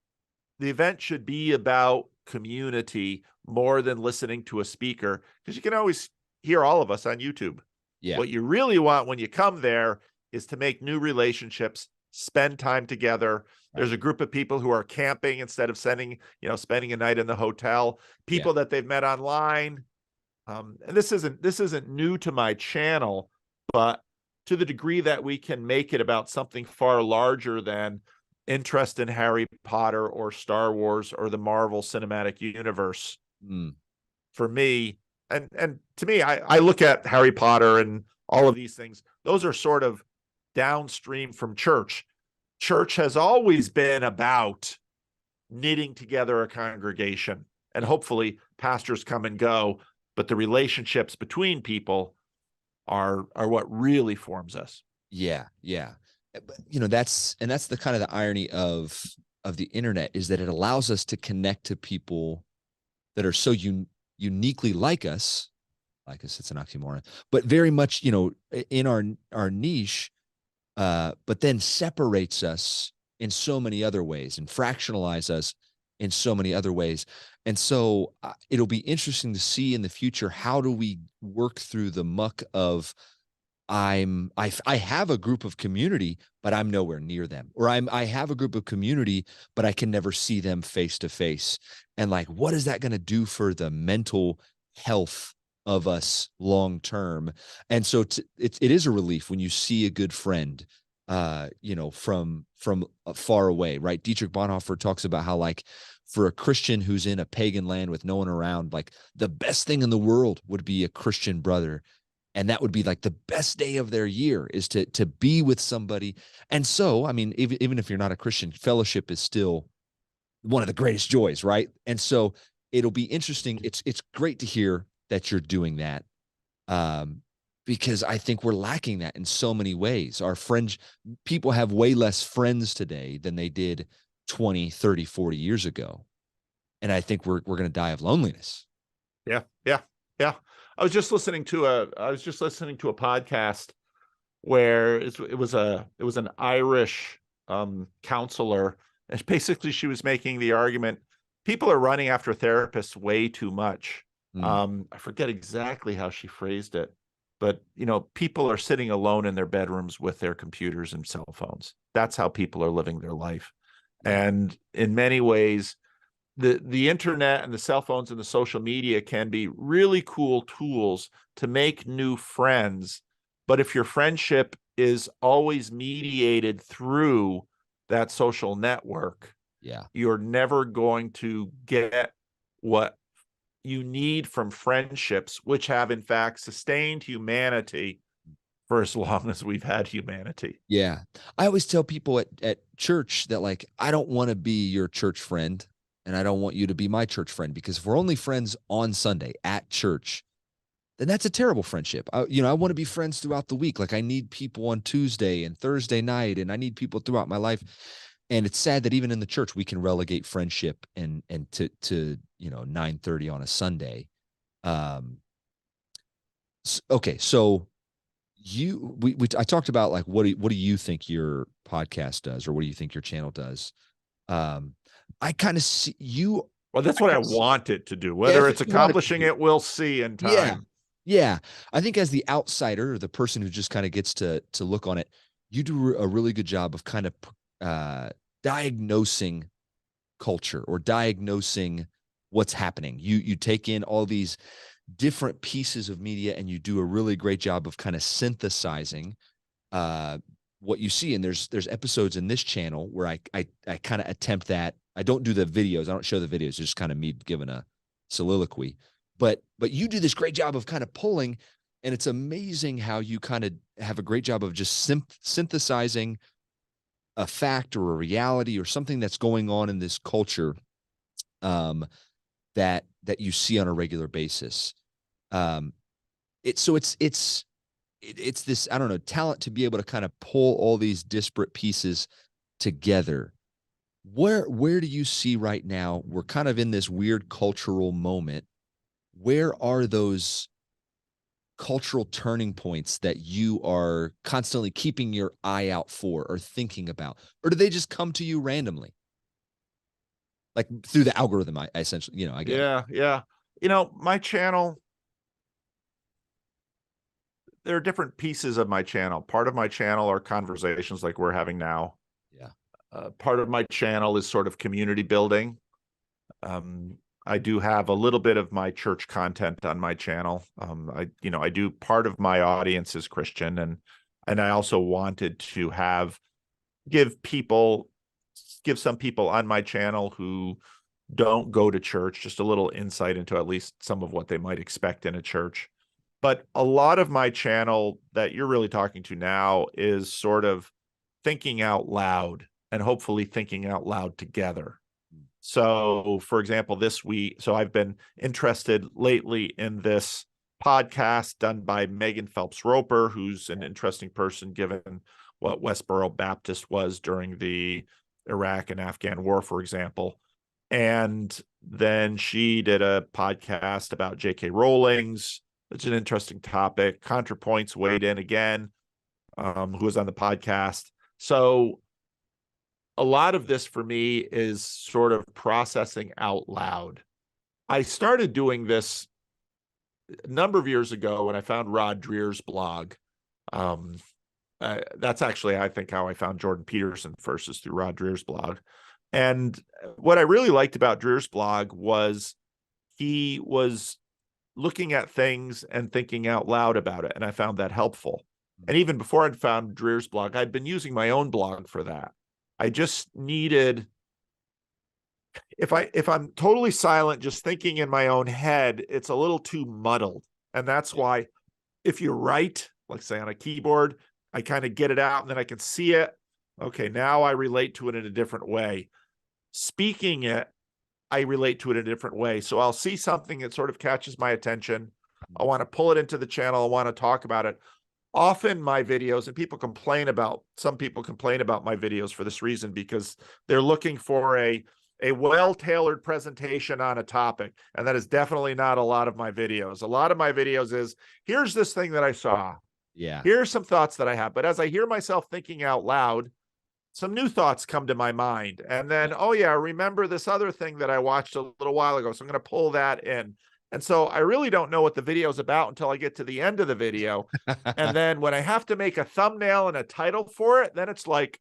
should be about community more than listening to a speaker, because you can always hear all of us on YouTube. Yeah. What you really want when you come there is to make new relationships, spend time together. Right. There's a group of people who are camping instead of spending a night in the hotel, people that they've met online. And this isn't new to my channel, but to the degree that we can make it about something far larger than interest in Harry Potter or Star Wars or the Marvel Cinematic Universe. For me, and to me, I look at Harry Potter and all of these things. Those are sort of downstream from church. Church has always been about knitting together a congregation, and hopefully pastors come and go, but the relationships between people are what really forms us. Yeah. That's the kind of the irony of the internet, is that it allows us to connect to people that are so uniquely like us. It's an oxymoron, but very much, in our niche, but then separates us in so many other ways and fractionalize us in so many other ways. And so it'll be interesting to see in the future, how do we work through the muck of I have a group of community, but I'm nowhere near them, or I have a group of community, but I can never see them face to face. And what is that going to do for the mental health of us long term? And so it is a relief when you see a good friend, from far away, right? Dietrich Bonhoeffer talks about how, for a Christian who's in a pagan land with no one around, the best thing in the world would be a Christian brother. And that would be the best day of their year, is to be with somebody. And so, I mean, even if you're not a Christian, fellowship is still one of the greatest joys, right? And so it'll be interesting. It's great to hear that you're doing that, because I think we're lacking that in so many ways. People have way less friends today than they did 20, 30, 40 years ago. And I think we're going to die of loneliness. Yeah. I was just listening to a podcast where it was an Irish counselor, and basically she was making the argument, people are running after therapists way too much. I forget exactly how she phrased it, but people are sitting alone in their bedrooms with their computers and cell phones. That's how people are living their life. And in many ways, the internet and the cell phones and the social media can be really cool tools to make new friends. But if your friendship is always mediated through that social network, you're never going to get what you need from friendships, which have in fact sustained humanity for as long as we've had humanity. Yeah. I always tell people at church that I don't want to be your church friend, and I don't want you to be my church friend, because if we're only friends on Sunday at church, then that's a terrible friendship. I want to be friends throughout the week. I need people on Tuesday and Thursday night, and I need people throughout my life. And it's sad that even in the church, we can relegate friendship and to 9:30 on a Sunday. Okay. So I talked about what do you think your podcast does, or what do you think your channel does? I kind of see you. Well, that's what I want it to do. Whether it's accomplishing it, we'll see in time. Yeah. I think as the outsider, or the person who just kind of gets to look on it, you do a really good job of kind of diagnosing culture, or diagnosing what's happening. You take in all these different pieces of media, and you do a really great job of kind of synthesizing what you see. And there's episodes in this channel where I kind of attempt that. I don't do the videos. I don't show the videos. It's just kind of me giving a soliloquy. But you do this great job of kind of pulling, and it's amazing how you kind of have a great job of just synthesizing a fact or a reality or something that's going on in this culture that you see on a regular basis. It's this, I don't know, talent to be able to kind of pull all these disparate pieces together. Where do you see right now? We're kind of in this weird cultural moment. Where are those cultural turning points that you are constantly keeping your eye out for or thinking about? Or do they just come to you randomly? Like through the algorithm, I essentially, I get it. Yeah. My channel, there are different pieces of my channel. Part of my channel are conversations like we're having now. Yeah. Part of my channel is sort of community building. I do have a little bit of my church content on my channel. I do, part of my audience is Christian, and I also wanted to give some people on my channel who don't go to church just a little insight into at least some of what they might expect in a church. But a lot of my channel that you're really talking to now is sort of thinking out loud, and hopefully thinking out loud together. So, for example, this week, I've been interested lately in this podcast done by Megan Phelps Roper, who's an interesting person given what Westboro Baptist was during the Iraq and Afghan war, for example. And then she did a podcast about J.K. Rowling's. It's an interesting topic. ContraPoints weighed in again, who was on the podcast. So a lot of this for me is sort of processing out loud. I started doing this a number of years ago when I found Rod Dreher's blog. That's actually, I think, how I found Jordan Peterson first, is through Rod Dreher's blog. And what I really liked about Dreher's blog was he was looking at things and thinking out loud about it. And I found that helpful. And even before I'd found Dreher's blog, I'd been using my own blog for that. I just needed, if I'm totally silent, just thinking in my own head, it's a little too muddled. And that's why if you write, like say on a keyboard, I kind of get it out and then I can see it. Okay, now I relate to it in a different way. Speaking it, I relate to it in a different way. So I'll see something that sort of catches my attention. I want to pull it into the channel. I want to talk about it. Often my videos, and some people complain about my videos for this reason, because they're looking for a well-tailored presentation on a topic. And that is definitely not a lot of my videos. A lot of my videos is, here's this thing that I saw. Yeah. Here's some thoughts that I have. But as I hear myself thinking out loud, some new thoughts come to my mind. And then, oh yeah, remember this other thing that I watched a little while ago. So I'm going to pull that in. And so I really don't know what the video is about until I get to the end of the video. And then when I have to make a thumbnail and a title for it, then it's like,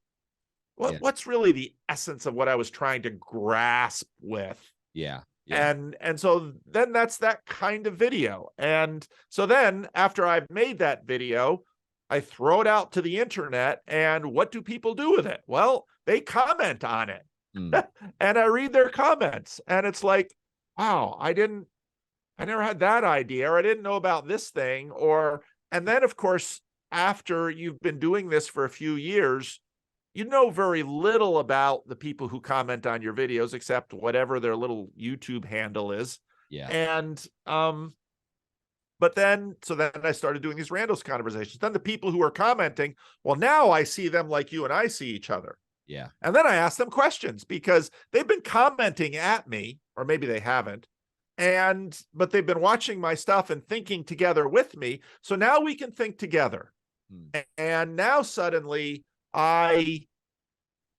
what's really the essence of what I was trying to grasp with? Yeah. And so then that's that kind of video. And so then after I've made that video, I throw it out to the internet, and what do people do with it? Well, they comment on it. And I read their comments, and it's like, wow, I never had that idea, or I didn't know about this thing. And then of course, after you've been doing this for a few years, you know very little about the people who comment on your videos, except whatever their little YouTube handle is. Yeah. And, but then I started doing these randos conversations. Then the people who are commenting, well, now I see them like you and I see each other. Yeah. And then I ask them questions because they've been commenting at me, or maybe they haven't. But they've been watching my stuff and thinking together with me. So now we can think together. And now suddenly I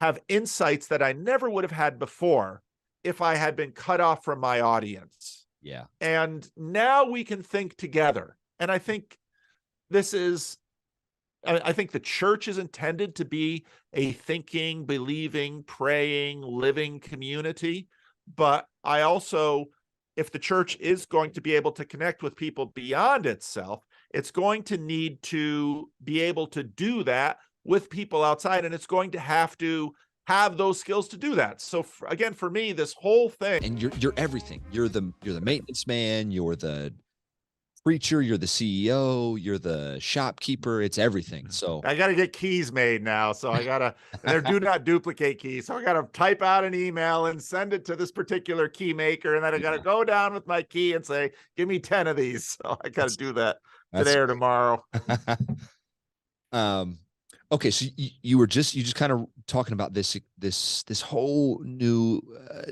have insights that I never would have had before if I had been cut off from my audience. Yeah. And now we can think together. And I think I think the church is intended to be a thinking, believing, praying, living community. But I also, if the church is going to be able to connect with people beyond itself, it's going to need to be able to do that with people outside, and it's going to have those skills to do that. So again, for me, this whole thing, and you're everything. You're the maintenance man. You're the preacher, you're the CEO, you're the shopkeeper, it's everything. So I got to get keys made now. So I got to, and they're do not duplicate keys. So I got to type out an email and send it to this particular key maker. And then I got to go down with my key and say, give me 10 of these. So I got to do that today or tomorrow. Okay. So you just kind of talking about this whole new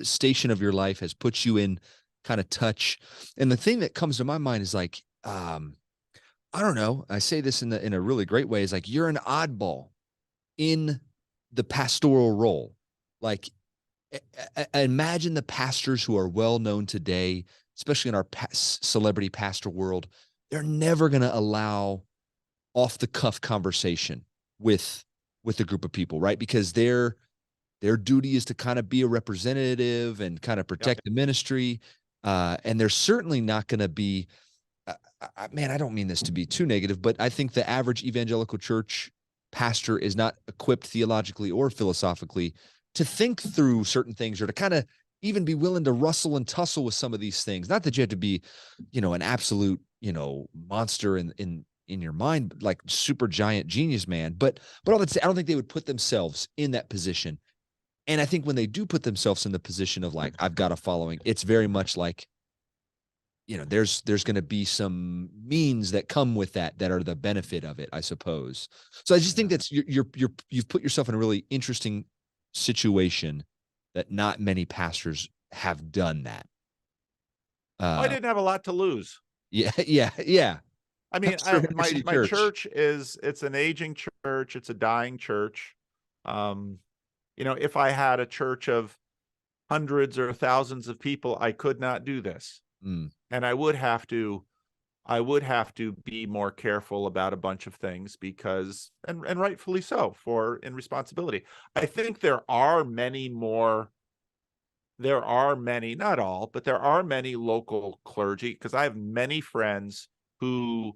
station of your life has put you in kind of touch. And the thing that comes to my mind is like, I don't know. I say this in a really great way, is like, you're an oddball in the pastoral role. Like, imagine the pastors who are well known today, especially in our celebrity pastor world. They're never going to allow off the cuff conversation with a group of people, right? Because their duty is to kind of be a representative and kind of protect the ministry. And they're certainly not going to be, man, I don't mean this to be too negative, but I think the average evangelical church pastor is not equipped theologically or philosophically to think through certain things, or to kind of even be willing to rustle and tussle with some of these things. Not that you have to be, an absolute, monster in your mind, like super giant genius man, but all that, I don't think they would put themselves in that position. And I think when they do put themselves in the position of like, I've got a following, it's very much like, there's going to be some means that come with that are the benefit of it, I suppose. So I just think that's you've put yourself in a really interesting situation that not many pastors have done that. I didn't have a lot to lose. Yeah. I mean, my church it's an aging church. It's a dying church. If I had a church of hundreds or thousands of people, I could not do this. And I would have to be more careful about a bunch of things, because, and rightfully so, in responsibility. I think there are many, not all, but there are many local clergy, because I have many friends who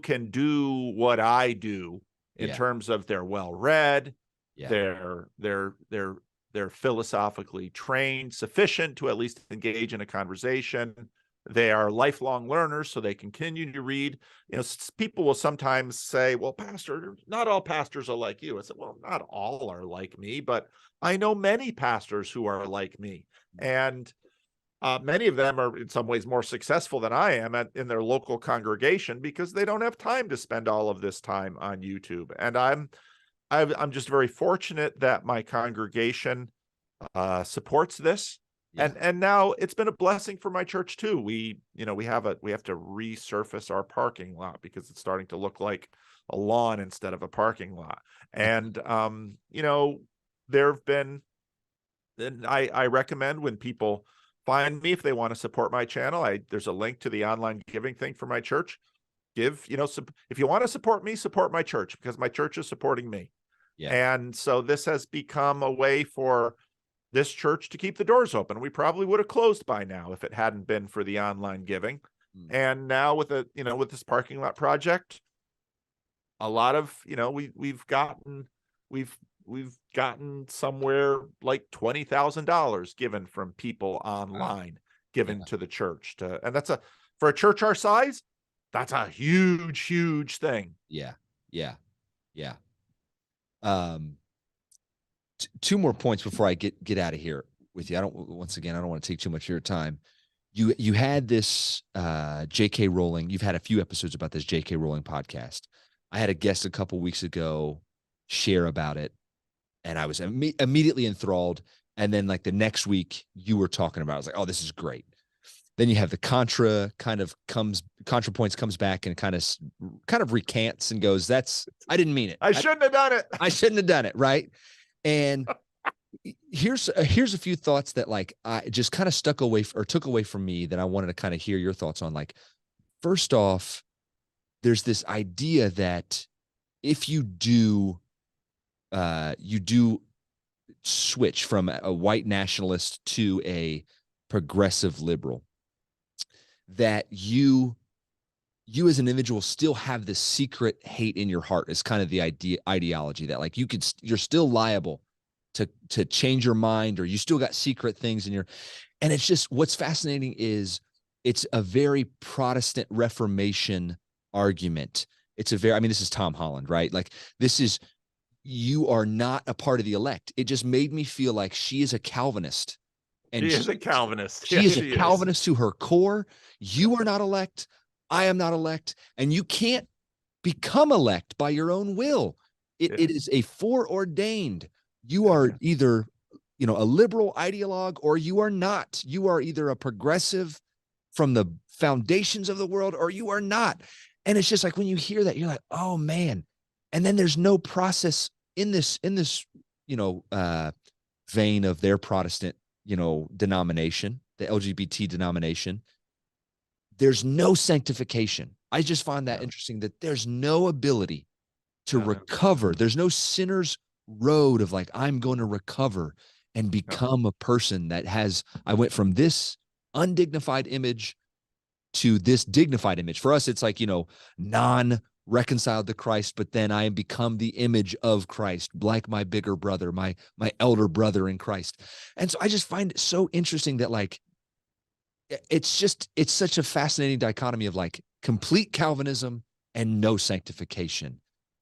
can do what I do in terms of they're well-read, they're philosophically trained, sufficient to at least engage in a conversation. They are lifelong learners, so they continue to read. People will sometimes say, well, pastor, not all pastors are like you. I said, well, not all are like me, but I know many pastors who are like me. And many of them are in some ways more successful than I am in their local congregation, because they don't have time to spend all of this time on YouTube. And I'm just very fortunate that my congregation supports this. And now it's been a blessing for my church too. We have to resurface our parking lot, because it's starting to look like a lawn instead of a parking lot. And there have been, and I recommend, when people find me, if they want to support my channel, there's a link to the online giving thing for my church. If you want to support me, support my church, because my church is supporting me. And so this has become a way for this church to keep the doors open. We probably would have closed by now if it hadn't been for the online giving. And now with this parking lot project, a lot of, we've gotten somewhere like $20,000 given from people online, given to the church, and that's for a church our size, that's a huge thing. Yeah. Two more points before I get out of here with you. I don't want to take too much of your time. You had this J.K. Rowling. You've had a few episodes about this J.K. Rowling podcast. I had a guest a couple weeks ago share about it, and I was immediately enthralled. And then like the next week you were talking about it. I was like, oh, this is great. Then you have the ContraPoints comes back and kind of recants and goes, I didn't mean it. I shouldn't have done it. I shouldn't have done it. Right. And here's a few thoughts that like I just kind of took away from me that I wanted to kind of hear your thoughts on. Like, first off, there's this idea that if you do switch from a white nationalist to a progressive liberal, that you as an individual still have this secret hate in your heart. Is kind of the ideology that like you're still liable to change your mind, or you still got secret things in your, and it's just, what's fascinating is it's a very Protestant Reformation argument. It's a very, I mean, this is Tom Holland, right? Like, this is, you are not a part of the elect. It just made me feel like she is a Calvinist. And She is a Calvinist. she Yes, is a she Calvinist is. to her core. You are not elect. I am not elect. And you can't become elect by your own will. It is a foreordained. You are either, you know, a liberal ideologue or you are not. You are either a progressive from the foundations of the world or you are not. And it's just like when you hear that, you're like, oh man. And then there's no process in this, you know, vein of their Protestant, you know, denomination, the LGBT denomination. There's no sanctification. I just find that interesting that there's no ability to recover. There's no sinner's road of like, I'm going to recover and become a person that has, I went from this undignified image to this dignified image. For us, it's like, you know, non-reconciled to Christ, but then I become the image of Christ, like my bigger brother, my elder brother in Christ. And so I just find it so interesting that like, it's such a fascinating dichotomy of like complete Calvinism and no sanctification.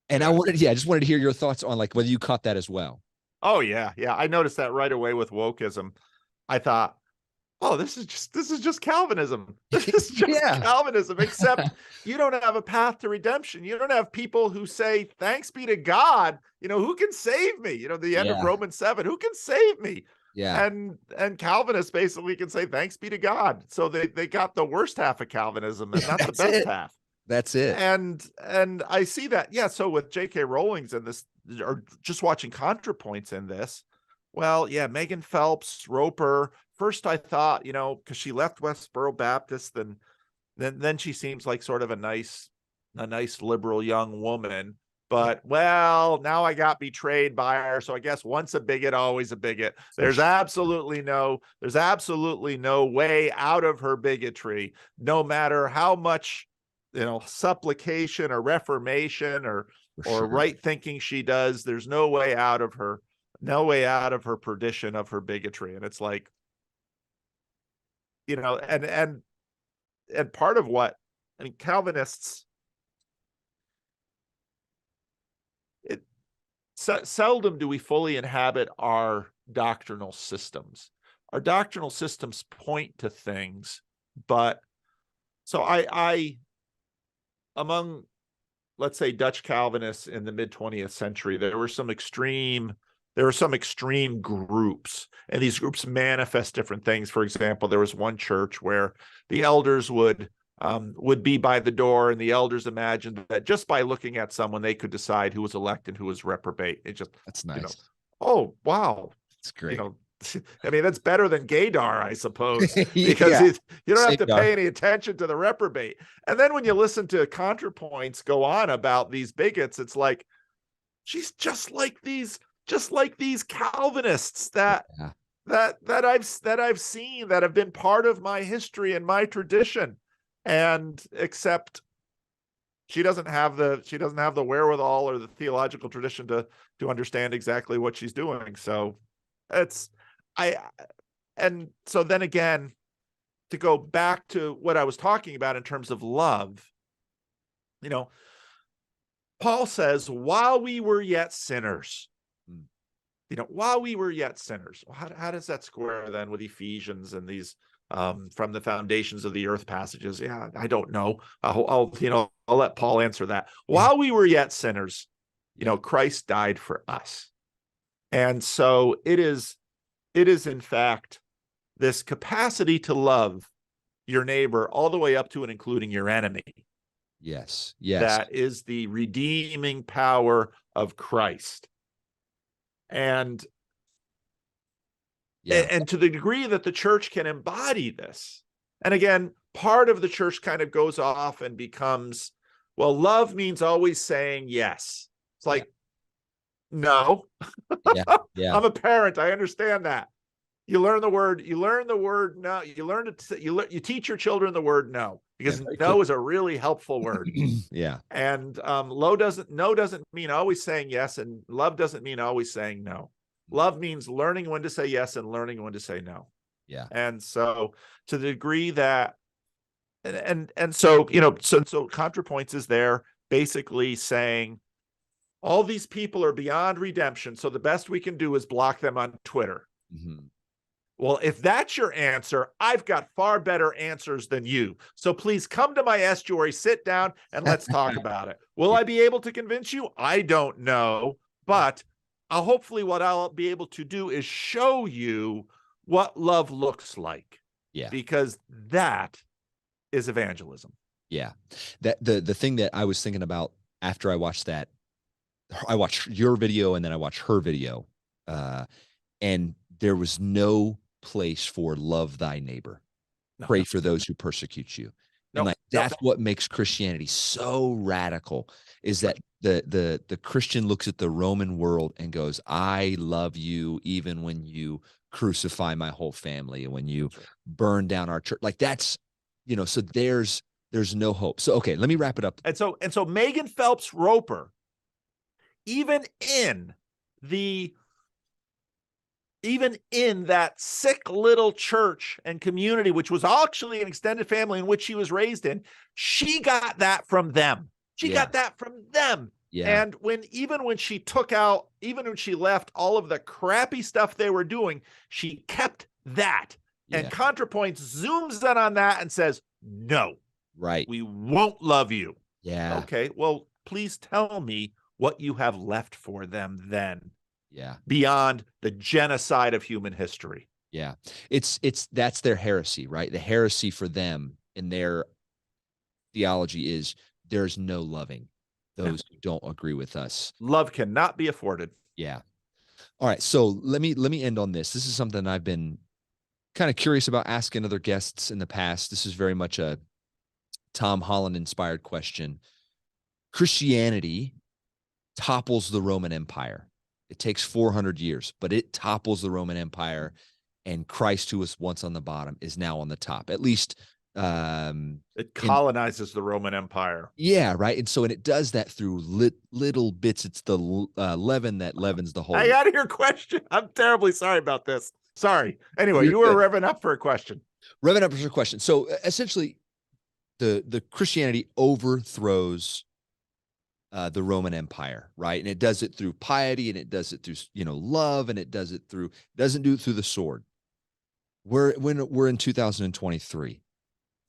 And I just wanted to hear your thoughts on like whether you caught that as well. Oh yeah. I noticed that right away with wokeism. I thought, oh, this is just Calvinism. This is just Calvinism, except you don't have a path to redemption. You don't have people who say, thanks be to God, you know, who can save me? You know, the end of Romans 7, who can save me? Yeah. And Calvinists basically can say, thanks be to God. So they got the worst half of Calvinism and not the best half. That's it. And I see that. Yeah. So with J.K. Rowling's in this, or just watching ContraPoints in this, well, yeah, Megan Phelps, Roper. First, I thought, you know, because she left Westboro Baptist, then she seems like sort of a nice liberal young woman. But well, now I got betrayed by her. So I guess once a bigot, always a bigot. There's absolutely no way out of her bigotry, no matter how much, you know, supplication or reformation or right thinking she does. There's no way out of her perdition of her bigotry. And it's like, you know, and part of what, I mean, Calvinists, seldom do we fully inhabit our doctrinal systems. Our doctrinal systems point to things, but so I among, let's say, Dutch Calvinists in the mid 20th century, there were some extreme groups, and these groups manifest different things. For example, there was one church where the elders would be by the door, and the elders imagined that just by looking at someone, they could decide who was elect and who was reprobate. It just, that's nice. You know, oh, wow. That's great. You know, I mean, that's better than gaydar, I suppose, because you don't have to pay any attention to the reprobate. And then when you listen to ContraPoints go on about these bigots, it's like, she's just like these Calvinists that I've seen, that have been part of my history and my tradition. And except she doesn't have the wherewithal or the theological tradition to understand exactly what she's doing. So and so then again, to go back to what I was talking about in terms of love, you know, Paul says, while we were yet sinners, you know, while we were yet sinners. Well, how does that square then with Ephesians and these from the foundations of the earth passages? Yeah, I don't know. I'll let Paul answer that. While we were yet sinners, you know, Christ died for us. And so it is in fact this capacity to love your neighbor all the way up to and including your enemy. Yes. That is the redeeming power of Christ. And to the degree that the church can embody this, and again, part of the church kind of goes off and becomes, well, love means always saying yes. It's like, no. I'm a parent. I understand that. You learn the word no. You teach your children the word no, because no is a really helpful word. And no doesn't mean always saying yes, and love doesn't mean always saying no. Love means learning when to say yes and learning when to say no. And so to the degree that and so, so ContraPoints is there basically saying all these people are beyond redemption, so the best we can do is block them on Twitter. Mm-hmm. Well, if that's your answer, I've got far better answers than you. So please come to my estuary, sit down, and let's talk about it. Will I be able to convince you? I don't know, but hopefully what I'll be able to do is show you what love looks like. Yeah. Because that is evangelism. Yeah. That the thing that I was thinking about after I watched that, I watched your video and then I watched her video. And there was no place for love thy neighbor. Pray for those who persecute you. And that's what makes Christianity so radical, is that the Christian looks at the Roman world and goes, I love you even when you crucify my whole family and when you burn down our church. Like that's, so there's no hope. So, okay, let me wrap it up. And so Megan Phelps Roper, even in that sick little church and community, which was actually an extended family in which she was raised in, she got that from them. She got that from them. Yeah. And when she left all of the crappy stuff they were doing, she kept that. Yeah. And ContraPoints zooms in on that and says, no, right, we won't love you. Yeah. Okay, well, please tell me what you have left for them then. Yeah. Beyond the genocide of human history. Yeah. That's their heresy, right? The heresy for them in their theology is there's no loving those who don't agree with us. Love cannot be afforded. Yeah. All right. So let me end on this. This is something I've been kind of curious about asking other guests in the past. This is very much a Tom Holland inspired question. Christianity topples the Roman Empire. It takes 400 years, but it topples the Roman Empire, and Christ, who was once on the bottom, is now on the top. At least it colonizes the Roman Empire. Yeah, right. And it does that through little bits. It's the leaven that leavens the whole. I got your question. I'm terribly sorry about this. Sorry. Anyway, you were revving up for a question. Revving up for a question. So essentially, the Christianity overthrows the Roman Empire, right? And it does it through piety, and it does it through, love, and it doesn't do it through the sword. We're in 2023.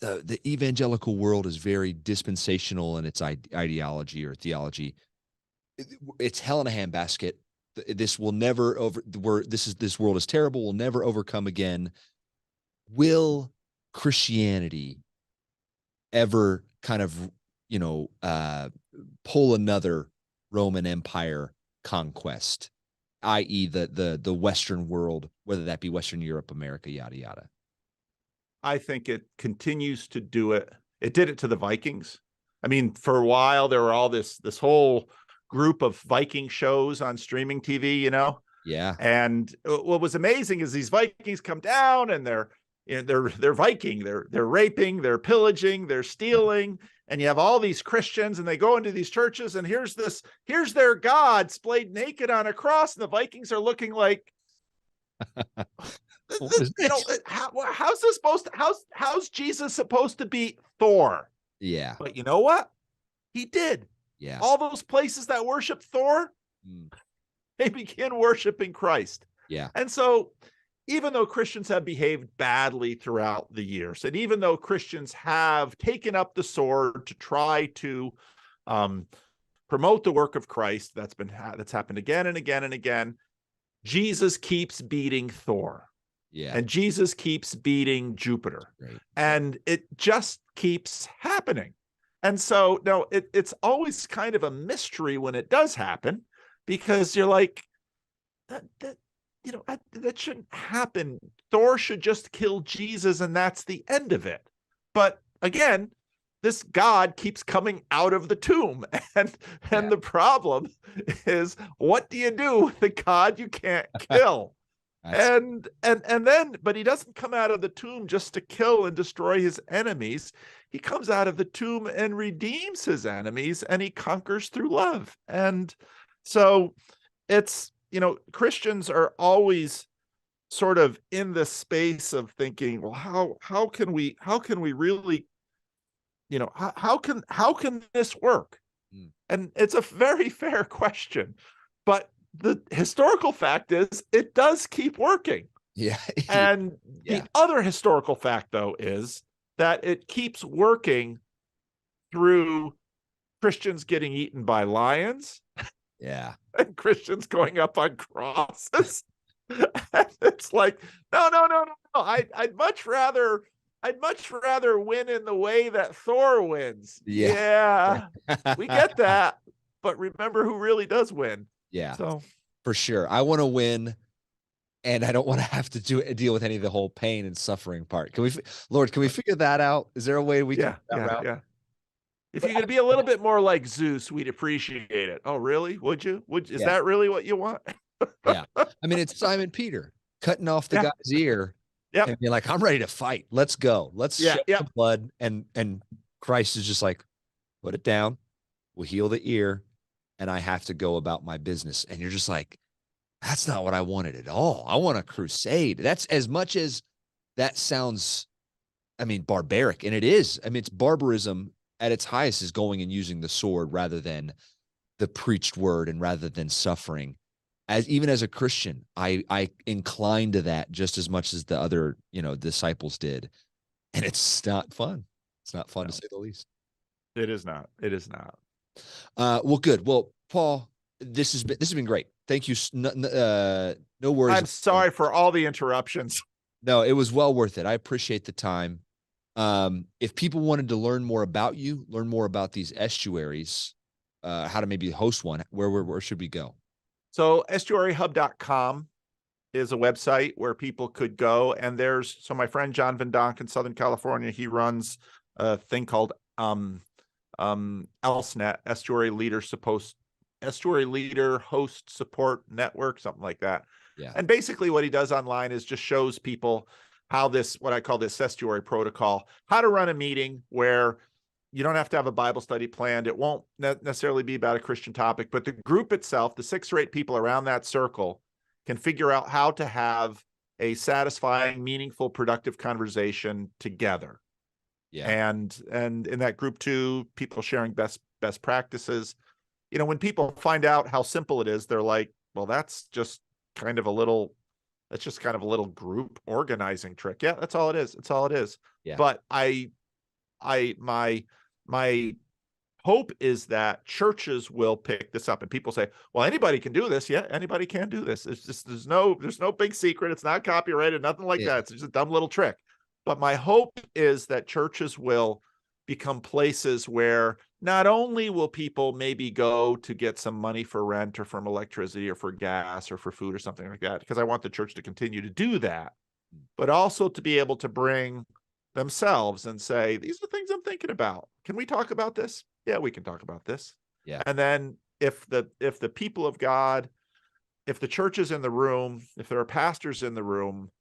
The evangelical world is very dispensational in its ideology or theology. It's hell in a handbasket. This will never this world is terrible. Will never overcome again. Will Christianity ever kind of pull another Roman Empire conquest, i.e. the Western world, whether that be Western Europe, America, yada, yada? I think it continues to do it. It did it to the Vikings. I mean, for a while, there were all this whole group of Viking shows on streaming TV, Yeah. And what was amazing is these Vikings come down and they're Viking, they're raping, they're pillaging, they're stealing. And you have all these Christians and they go into th's churches and here's their God splayed naked on a cross. And the Vikings are looking like, how's this supposed to, how's Jesus supposed to be Thor? Yeah. But you know what? He did. Yeah. All those places that worship Thor, they begin worshiping Christ. Yeah. And so even though Christians have behaved badly throughout the years, and even though Christians have taken up the sword to try to promote the work of Christ, that's happened again and again and again, Jesus keeps beating Thor. Yeah. And Jesus keeps beating Jupiter. Right. And it just keeps happening. And so, no, it's always kind of a mystery when it does happen, because you're like, that shouldn't happen. Thor should just kill Jesus and that's the end of it. But again, this God keeps coming out of the tomb. And the problem is, what do you do with the God you can't kill? And then, but he doesn't come out of the tomb just to kill and destroy his enemies. He comes out of the tomb and redeems his enemies, and he conquers through love. And so it's, Christians are always sort of in the space of thinking, well, how can we really how can this work? Mm. And it's a very fair question, but the historical fact is it does keep working. Yeah. And Yeah. the other historical fact, though, is that it keeps working through Christians getting eaten by lions Yeah. and Christians going up on crosses. And it's like, no. I'd much rather win in the way that Thor wins. Yeah. Yeah, we get that. But remember who really does win. Yeah. So For sure. I want to win, and I don't want to have to deal with any of the whole pain and suffering part. Can we, Lord, can we figure that out? Is there a way we can that route? Yeah. If But you're going to be a little bit more like Zeus, we'd appreciate it. Oh, really? Would you? Is that really what you want? Yeah. I mean, it's Simon Peter cutting off the guy's ear and being like, I'm ready to fight. Let's go. Let's shed the blood. And Christ is just like, put it down. We'll heal the ear, and I have to go about my business. And you're just like, that's not what I wanted at all. I want a crusade. That's, as much as that sounds, I mean, barbaric, and it is. I mean, it's barbarism at its highest, is going and using the sword rather than the preached word and rather than suffering. Even as a Christian, I incline to that just as much as the other, disciples did. And it's not fun. It's not fun, to say the least. It is not. It is not. Well, good. Well, Paul, this has been great. Thank you. No worries. I'm sorry for all the interruptions. No, it was well worth it. I appreciate the time. If people wanted to learn more about you, learn more about these estuaries, how to maybe host one, where should we go? So estuaryhub.com is a website where people could go. And so my friend John Van Donk in Southern California, he runs a thing called ELSNet, Estuary Leader Host Support Network, something like that. Yeah. And basically what he does online is just shows people how what I call this estuary protocol, how to run a meeting where you don't have to have a Bible study planned. It won't necessarily be about a Christian topic, but the group itself, the 6 or 8 people around that circle, can figure out how to have a satisfying, meaningful, productive conversation together. Yeah. And in that group too, people sharing best practices. When people find out how simple it is, they're like, well, that's just kind of a little group organizing trick. Yeah, that's all it is. It's all it is. Yeah. But my hope is that churches will pick this up, and people say, well, anybody can do this. Yeah, anybody can do this. It's just, there's no big secret. It's not copyrighted, nothing like that. It's just a dumb little trick. But my hope is that churches will become places where not only will people maybe go to get some money for rent or from electricity or for gas or for food or something like that, because I want the church to continue to do that, but also to be able to bring themselves and say, these are things I'm thinking about. Can we talk about this? Yeah, we can talk about this. Yeah. And then if the people of God, if the church is in the room, if there are pastors in the room,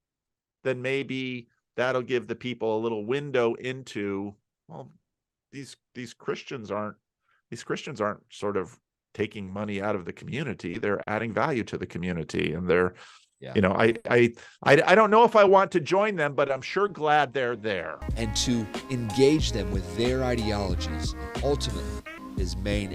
then maybe that'll give the people a little window into, well, these Christians aren't sort of taking money out of the community. They're adding value to the community, and they're, I don't know if I want to join them, but I'm sure glad they're there. And to engage them with their ideologies, ultimately, his main